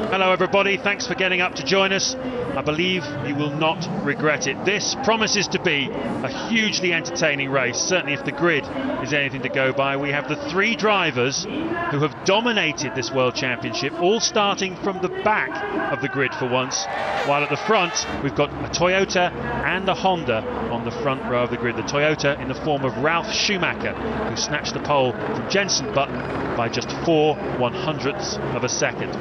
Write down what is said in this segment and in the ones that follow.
Hello everybody, thanks for getting up to join us. I believe you will not regret it. This promises to be a hugely entertaining race, certainly if the grid is anything to go by. We have the three drivers who have dominated this World Championship, all starting from the back of the grid for once, while at the front we've got a Toyota and a Honda on the front row of the grid. The Toyota in the form of Ralf Schumacher, who snatched the pole from Jenson Button by just 4/100ths of a second.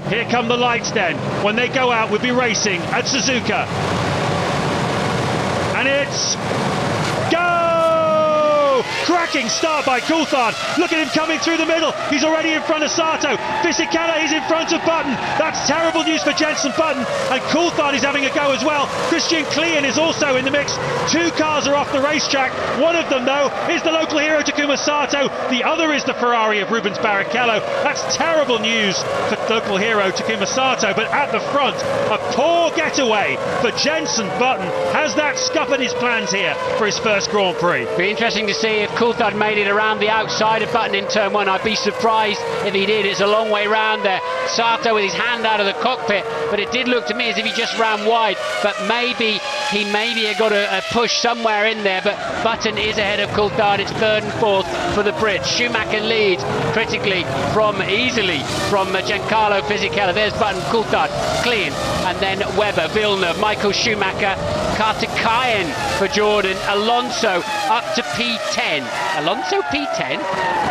Here come the lights then. When they go out, we'll be racing at Suzuka. And it's go! Cracking start by Coulthard. Look at him coming through the middle. He's already in front of Sato. Fisichella is in front of Button. That's terrible news for Jenson Button. And Coulthard is having a go as well. Christian Klien is also in the mix. Two cars are off the racetrack. One of them, though, is the local hero Takuma Sato. The other is the Ferrari of Rubens Barrichello. That's terrible news for local hero Takuma Sato. But at the front, a poor getaway for Jenson Button. Has that scuppered his plans here for his first Grand Prix? Be interesting to see if Coulthard made it around the outside of Button in turn one. I'd be surprised if he did. It's a long way round there. Sato with his hand out of the cockpit, but it did look to me as if he just ran wide. But maybe he got a push somewhere in there. But Button is ahead of Coulthard. It's third and fourth for the Brits. Schumacher leads critically easily from Giancarlo Fisichella. There's Button, Coulthard, Klien, and then Webber, Villeneuve, Michael Schumacher, Kartikayan for Jordan, Alonso up to P10. Alonso P10?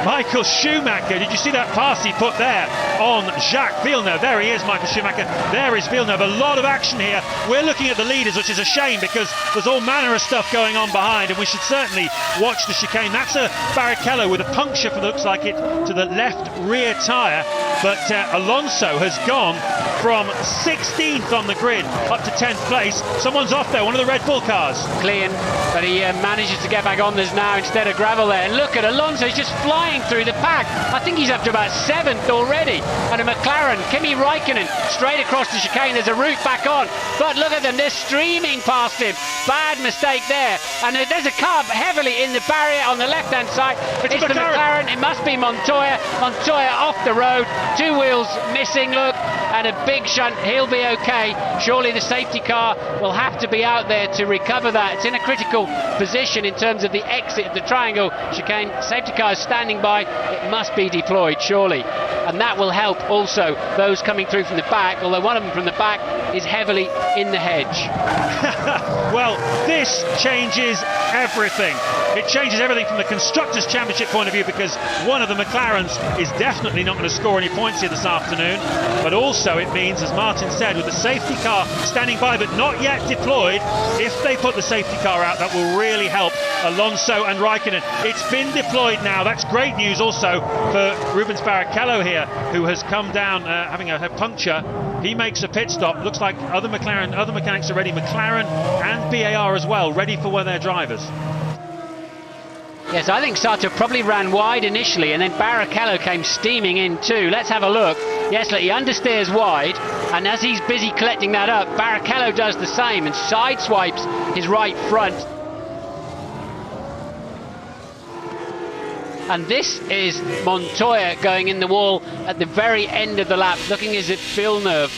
Michael Schumacher, did you see that pass he put there on Jacques Villeneuve? There he is, Michael Schumacher. There is Villeneuve. A lot of action here. We're looking at the leaders, which is a shame because there's all manner of stuff going on behind, and we should certainly watch the chicane. That's a Barrichello with a puncture, looks like it, to the left rear tyre. But Alonso has gone from 16th on the grid up to 10th place. Someone's off there, one of the Red Bull cars. Klien, but he manages to get back on this now instead of gravel there. And look at Alonso, he's just flying through the pack. I think he's up to about 7th already. And a McLaren, Kimi Raikkonen, straight across the chicane. There's a route back on. But look at them, they're streaming past him. Bad mistake there. And there's a car heavily in the barrier on the left-hand side. It's the McLaren. It must be Montoya. Montoya off the road. Two wheels missing, look. And a big shunt. He'll be okay. Surely the safety car will have to be out there to recover that. It's in a critical position in terms of the exit of the triangle chicane. Safety car is standing by. It must be deployed, surely. And that will help also those coming through from the back, although one of them from the back is heavily in the hedge. Well, this changes everything. It changes everything from the Constructors' Championship point of view, because one of the McLarens is definitely not going to score any points here this afternoon. But also it means, as Martin said, with the safety car standing by but not yet deployed, if they put the safety car out, that will really help Alonso and Raikkonen. It's been deployed now. That's great news also for Rubens Barrichello here, who has come down having a puncture. He makes a pit stop. Looks like other mechanics are ready. McLaren and BAR as well, ready for one of their drivers. Yes, I think Sato probably ran wide initially, and then Barrichello came steaming in too. Let's have a look. Yes, look, he understeers wide, and as he's busy collecting that up, Barrichello does the same and sideswipes his right front. And this is Montoya going in the wall at the very end of the lap, looking as if Villeneuve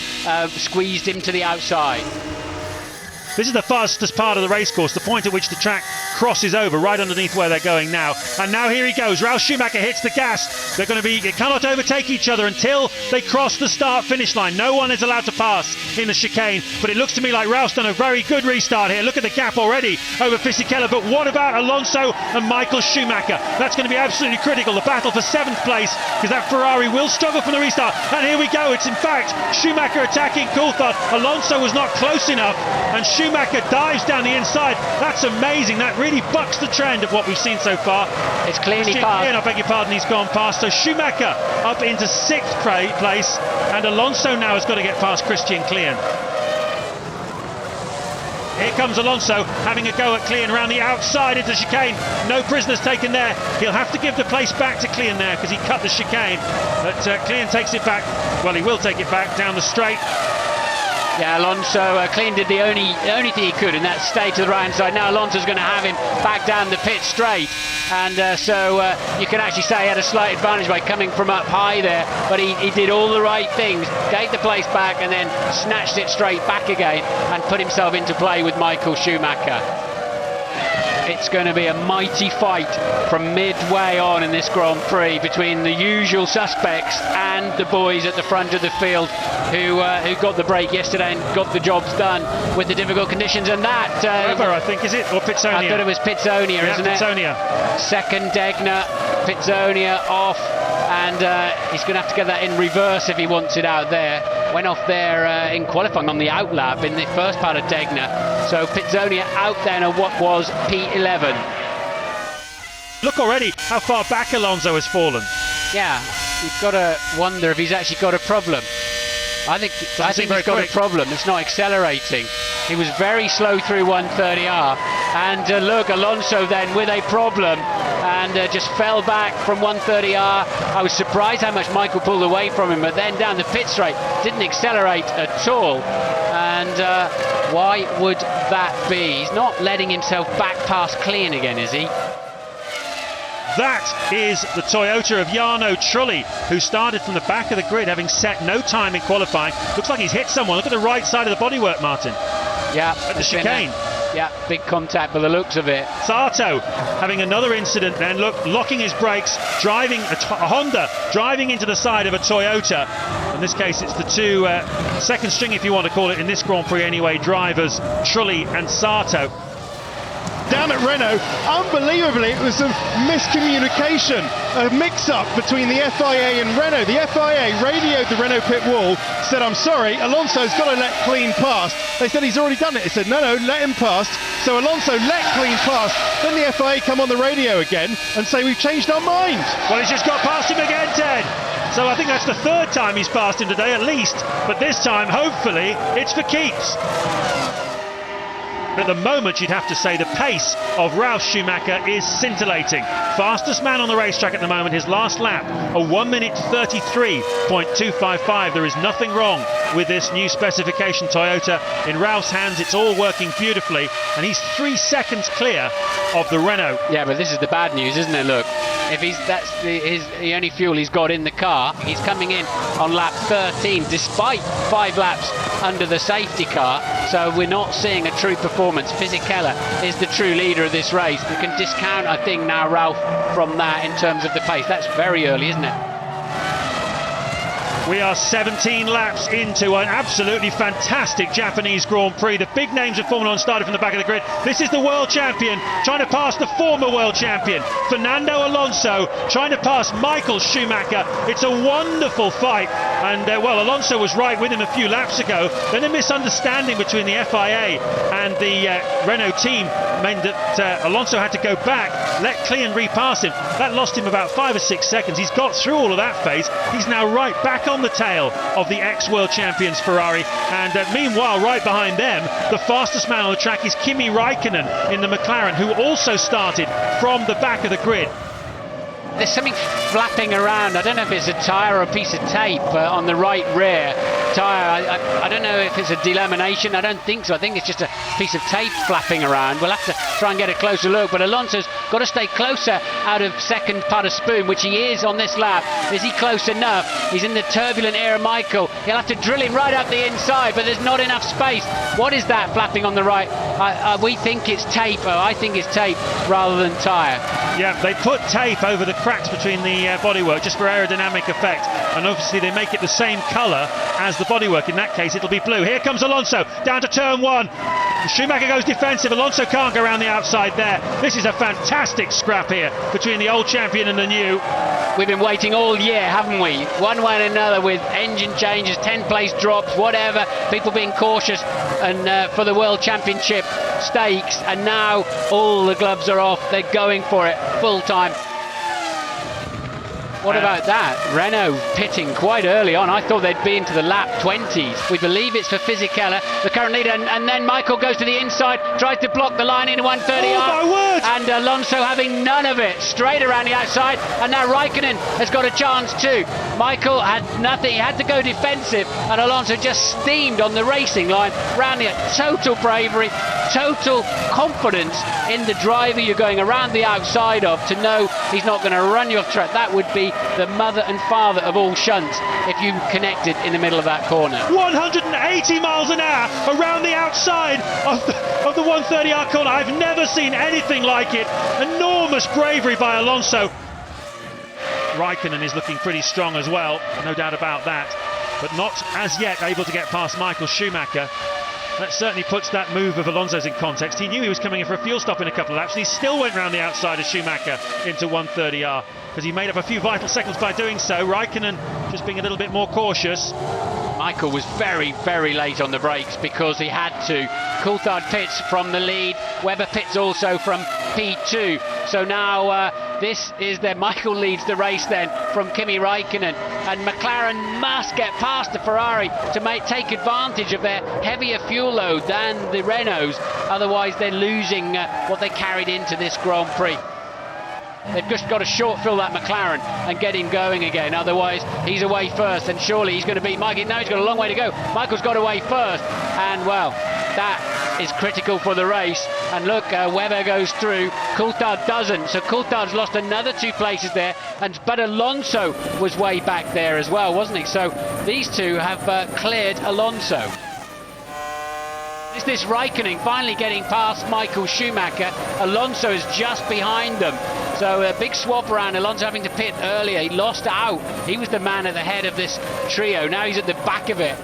squeezed him to the outside. This is the fastest part of the racecourse, the point at which the track crosses over, right underneath where they're going now. And now here he goes. Ralf Schumacher hits the gas. They cannot overtake each other until they cross the start-finish line. No one is allowed to pass in the chicane. But it looks to me like Ralph's done a very good restart here. Look at the gap already over Fisichella. But what about Alonso and Michael Schumacher? That's going to be absolutely critical. The battle for 7th place, because that Ferrari will struggle from the restart. And here we go. It's in fact Schumacher attacking Coulthard. Alonso was not close enough, and Schumacher dives down the inside. That's amazing. That really bucks the trend of what we've seen so far. It's clearly past. I beg your pardon, he's gone past. So Schumacher up into 6th place, and Alonso now has got to get past Christian Klien. Here comes Alonso having a go at Klien around the outside into the chicane. No prisoners taken there. He'll have to give the place back to Klien there because he cut the chicane. But Klien takes it back. Well, he will take it back down the straight. Yeah, Alonso clean did the only thing he could, and that's stay to the right hand side. Now Alonso's going to have him back down the pit straight, and so you can actually say he had a slight advantage by coming from up high there, but he did all the right things, gave the place back and then snatched it straight back again and put himself into play with Michael Schumacher. It's going to be a mighty fight from midway on in this Grand Prix between the usual suspects and the boys at the front of the field who got the break yesterday and got the jobs done with the difficult conditions. And that Weber, I think, is it? Or Pitsonia? I thought it was Pitsonia, yeah, isn't Pitsonia. it? Second Degner, Pitsonia off, and he's going to have to get that in reverse if he wants it out there. Went off there in qualifying on the outlap in the first part of Degner. So Pitsonia out then of what was P11. Look already how far back Alonso has fallen. Yeah, you've got to wonder if he's actually got a problem. I think he's got a problem. It's not accelerating. He was very slow through 130R, and look, Alonso then with a problem, and just fell back from 130R. I was surprised how much Michael pulled away from him, but then down the pit straight didn't accelerate at all. And why would that be? He's not letting himself back past clean again, is he? That is the Toyota of Jarno Trulli, who started from the back of the grid, having set no time in qualifying. Looks like he's hit someone. Look at the right side of the bodywork, Martin. Yeah, at the chicane. Yeah, big contact by the looks of it. Sato having another incident then, look, locking his brakes, driving a Honda, driving into the side of a Toyota. In this case, it's the two second string, if you want to call it, in this Grand Prix anyway, drivers, Trulli and Sato. Down at Renault, unbelievably, it was a miscommunication, a mix-up between the FIA and Renault. The FIA radioed the Renault pit wall, said, "I'm sorry, Alonso's got to let clean past." They said he's already done it. They said, no, let him past. So Alonso let clean past. Then the FIA come on the radio again and say, we've changed our mind. Well, he's just got past him again, Ted. So I think that's the third time he's passed him today, at least. But this time, hopefully, it's for keeps. At the moment, you'd have to say the pace of Ralf Schumacher is scintillating. Fastest man on the racetrack at the moment, his last lap, a 1 minute 33.255. There is nothing wrong with this new specification Toyota. In Ralph's hands, it's all working beautifully, and he's 3 seconds clear of the Renault. Yeah, but this is the bad news, isn't it? Look, if that's the only fuel he's got in the car, he's coming in on lap 13, despite 5 laps under the safety car. So we're not seeing a true performance. Fisichella is the true leader of this race. We can discount, I think, now Ralph from that in terms of the pace. That's very early, isn't it? We are 17 laps into an absolutely fantastic Japanese Grand Prix. The big names of Formula 1 started from the back of the grid. This is the world champion trying to pass the former world champion, Fernando Alonso, trying to pass Michael Schumacher. It's a wonderful fight. And, well, Alonso was right with him a few laps ago. Then a misunderstanding between the FIA and the Renault team meant that Alonso had to go back, let clean repass him. That lost him about 5 or 6 seconds. He's got through all of that phase. He's now right back on the tail of the ex-world champions Ferrari, and meanwhile right behind them the fastest man on the track is Kimi Raikkonen in the McLaren, who also started from the back of the grid. There's something flapping around. I don't know if it's a tyre or a piece of tape on the right rear tyre. I don't know if it's a delamination. I don't think so. I think it's just a piece of tape flapping around. We'll have to try and get a closer look. But Alonso's got to stay closer out of second part of Spoon, which he is on this lap. Is he close enough? He's in the turbulent air of Michael. He'll have to drill him right up the inside, but there's not enough space. What is that flapping on the right? We think it's tape. I think it's tape rather than tyre. Yeah, they put tape over the cracks between the bodywork just for aerodynamic effect, and obviously they make it the same colour as the bodywork. In that case it'll be blue. Here comes Alonso down to turn 1. Schumacher goes defensive. Alonso can't go around the outside there. This is a fantastic scrap here between the old champion and the new. We've been waiting all year, haven't we? One way and another, with engine changes, 10 place drops, whatever, people being cautious and for the World Championship stakes, and now all the gloves are off. They're going for it full time. What about that? Renault pitting quite early on. I thought they'd be into the lap 20s. We believe it's for Fisichella, the current leader, and then Michael goes to the inside, tries to block the line in 130. Oh my word! And Alonso having none of it, straight around the outside, and now Raikkonen has got a chance too. Michael had nothing, he had to go defensive, and Alonso just steamed on the racing line, round the total bravery, total confidence in the driver you're going around the outside of, to know he's not going to run you off track. That would be the mother and father of all shunts if you connected in the middle of that corner. 180 miles an hour around the outside of the 130R corner. I've never seen anything like it. Enormous bravery by Alonso. Raikkonen is looking pretty strong as well, no doubt about that, but not as yet able to get past Michael Schumacher. That certainly puts that move of Alonso's in context. He knew he was coming in for a fuel stop in a couple of laps, and he still went round the outside of Schumacher into 130R, because he made up a few vital seconds by doing so. Raikkonen just being a little bit more cautious. Michael was very, very late on the brakes because he had to. Coulthard pits from the lead, Webber pits also from P2. So now this is Michael leads the race then from Kimi Raikkonen, and McLaren must get past the Ferrari to take advantage of their heavier fuel load than the Renaults, otherwise they're losing what they carried into this Grand Prix. They've just got to short fill that McLaren and get him going again, otherwise he's away first, and surely he's going to beat Mikey. Now he's got a long way to go. Michael's got away first, and well, that is critical for the race. And look, Webber goes through, Coulthard doesn't, so Coulthard's lost another 2 places there, but Alonso was way back there as well, wasn't he? So these two have cleared Alonso. Is this Raikkonen finally getting past Michael Schumacher? Alonso is just behind them. So a big swap around, Alonso having to pit earlier. He lost out. He was the man at the head of this trio. Now he's at the back of it.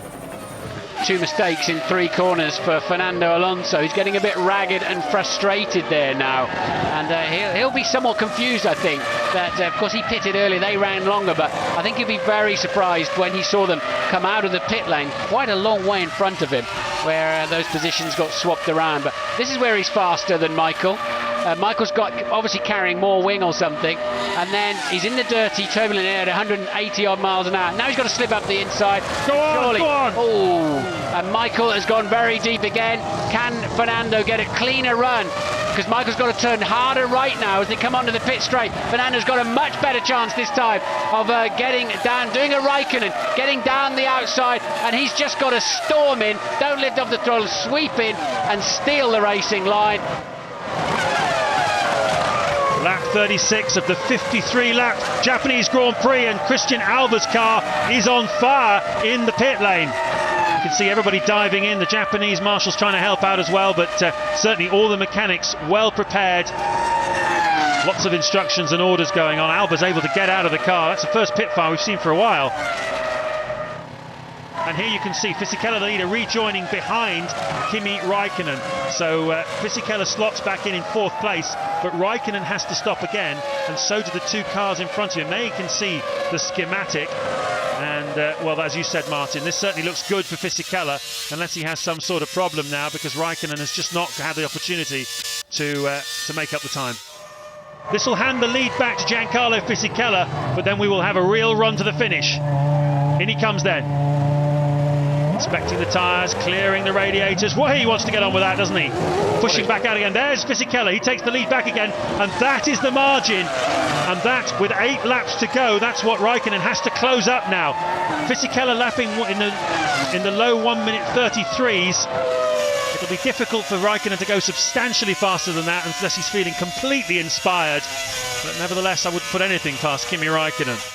2 mistakes in 3 corners for Fernando Alonso. He's getting a bit ragged and frustrated there now. And he'll be somewhat confused, I think, that of course he pitted earlier, they ran longer, but I think he'll be very surprised when he saw them come out of the pit lane quite a long way in front of him, where those positions got swapped around. But this is where he's faster than Michael. Michael's got obviously carrying more wing or something, and then he's in the dirty, turbulent air at 180 odd miles an hour. Now he's got to slip up the inside. Go on, go on. Oh, and Michael has gone very deep again. Can Fernando get a cleaner run? Because Michael's got to turn harder right now as they come onto the pit straight. Fernando's got a much better chance this time of getting down, doing a Raikkonen, getting down the outside, and he's just got to storm in, don't lift off the throttle, sweep in and steal the racing line. Lap 36 of the 53-lap Japanese Grand Prix, and Christian Alva's car is on fire in the pit lane. You can see everybody diving in, the Japanese marshals trying to help out as well, but certainly all the mechanics well prepared. Lots of instructions and orders going on. Alva's able to get out of the car. That's the first pit fire we've seen for a while. And here you can see Fisichella, the leader, rejoining behind Kimi Raikkonen. So Fisichella slots back in 4th place, but Raikkonen has to stop again, and so do the 2 cars in front of him. There you can see the schematic. And, well, as you said, Martin, this certainly looks good for Fisichella, unless he has some sort of problem now, because Raikkonen has just not had the opportunity to make up the time. This will hand the lead back to Giancarlo Fisichella, but then we will have a real run to the finish. In he comes then. Inspecting the tyres, clearing the radiators. Well, he wants to get on with that, doesn't he? Pushing back out again. There's Fisichella. He takes the lead back again, and that is the margin. And that, with 8 laps to go, that's what Raikkonen has to close up now. Fisichella lapping in the low 1 minute 33s. It'll be difficult for Raikkonen to go substantially faster than that unless he's feeling completely inspired. But nevertheless, I would put anything past Kimi Raikkonen.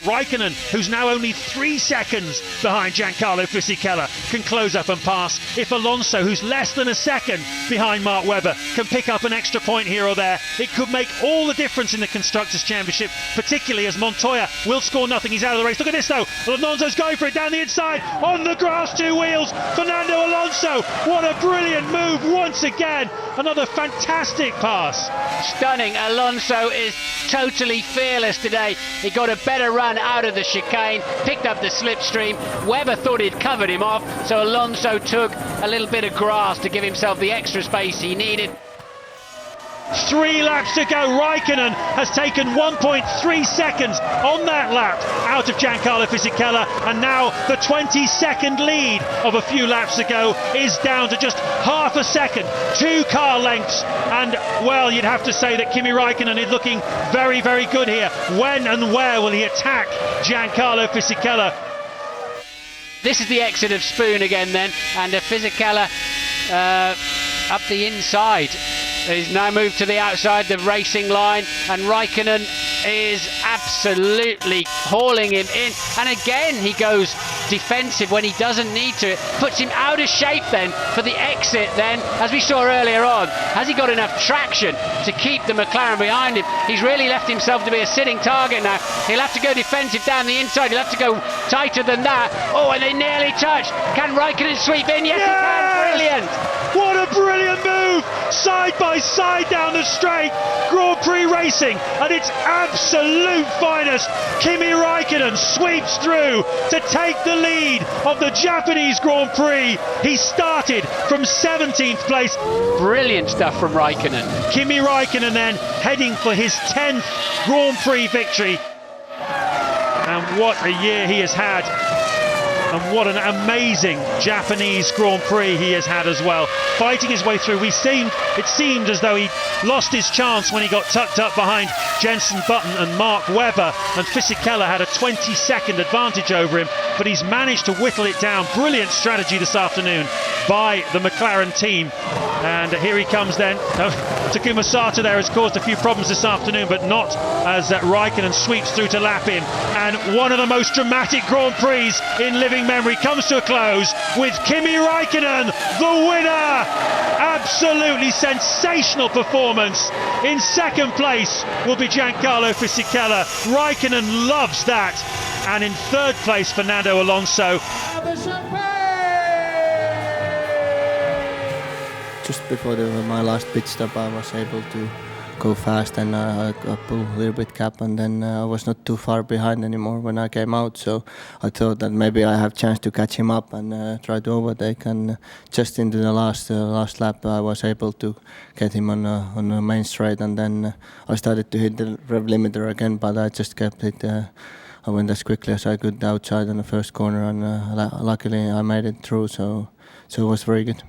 Raikkonen, who's now only 3 seconds behind Giancarlo Fisichella, can close up and pass. If Alonso, who's less than a second behind Mark Webber, can pick up an extra point here or there, it could make all the difference in the Constructors' Championship, particularly as Montoya will score nothing. He's out of the race. Look at this though. Alonso's going for it down the inside, on the grass, 2 wheels. Fernando Alonso, what a brilliant move once again. Another fantastic pass. Stunning. Alonso is totally fearless today. He got a better run out of the chicane, picked up the slipstream. Webber thought he'd covered him off, so Alonso took a little bit of grass to give himself the extra space he needed. 3 laps to go. Raikkonen has taken 1.3 seconds on that lap out of Giancarlo Fisichella, and now the 20-second lead of a few laps ago is down to just half a second, 2 car lengths, and well, you'd have to say that Kimi Raikkonen is looking very, very good here. When and where will he attack Giancarlo Fisichella? This is the exit of Spoon again then, and Fisichella up the inside. He's now moved to the outside, the racing line, and Raikkonen is absolutely hauling him in. And again, he goes defensive when he doesn't need to. It puts him out of shape then for the exit then, as we saw earlier on. Has he got enough traction to keep the McLaren behind him? He's really left himself to be a sitting target now. He'll have to go defensive down the inside. He'll have to go tighter than that. Oh, and they nearly touched. Can Raikkonen sweep in? Yes, he can. Brilliant. What a brilliant move! Side by side down the straight. Grand Prix racing at its absolute finest. Kimi Raikkonen sweeps through to take the lead of the Japanese Grand Prix. He started from 17th place. Brilliant stuff from Raikkonen. Kimi Raikkonen then heading for his 10th Grand Prix victory. And what a year he has had. And what an amazing Japanese Grand Prix he has had as well. Fighting his way through. It seemed as though he lost his chance when he got tucked up behind Jenson Button and Mark Webber, and Fisichella had a 20-second advantage over him, but he's managed to whittle it down. Brilliant strategy this afternoon by the McLaren team. And here he comes then. Takuma Sato there has caused a few problems this afternoon, but not as Raikkonen sweeps through to lap him. And one of the most dramatic Grand Prix in living memory comes to a close with Kimi Raikkonen, the winner. Absolutely sensational performance. In second place will be Giancarlo Fisichella. Raikkonen loves that. And in third place, Fernando Alonso. Just before my last pit stop, I was able to go fast, and I pulled a little bit gap, and then I was not too far behind anymore when I came out. So I thought that maybe I have chance to catch him up and try to overtake. And just into the last lap, I was able to get him on the main straight, and then I started to hit the rev limiter again, but I just kept it. I went as quickly as I could outside on the first corner, and luckily I made it through. So it was very good.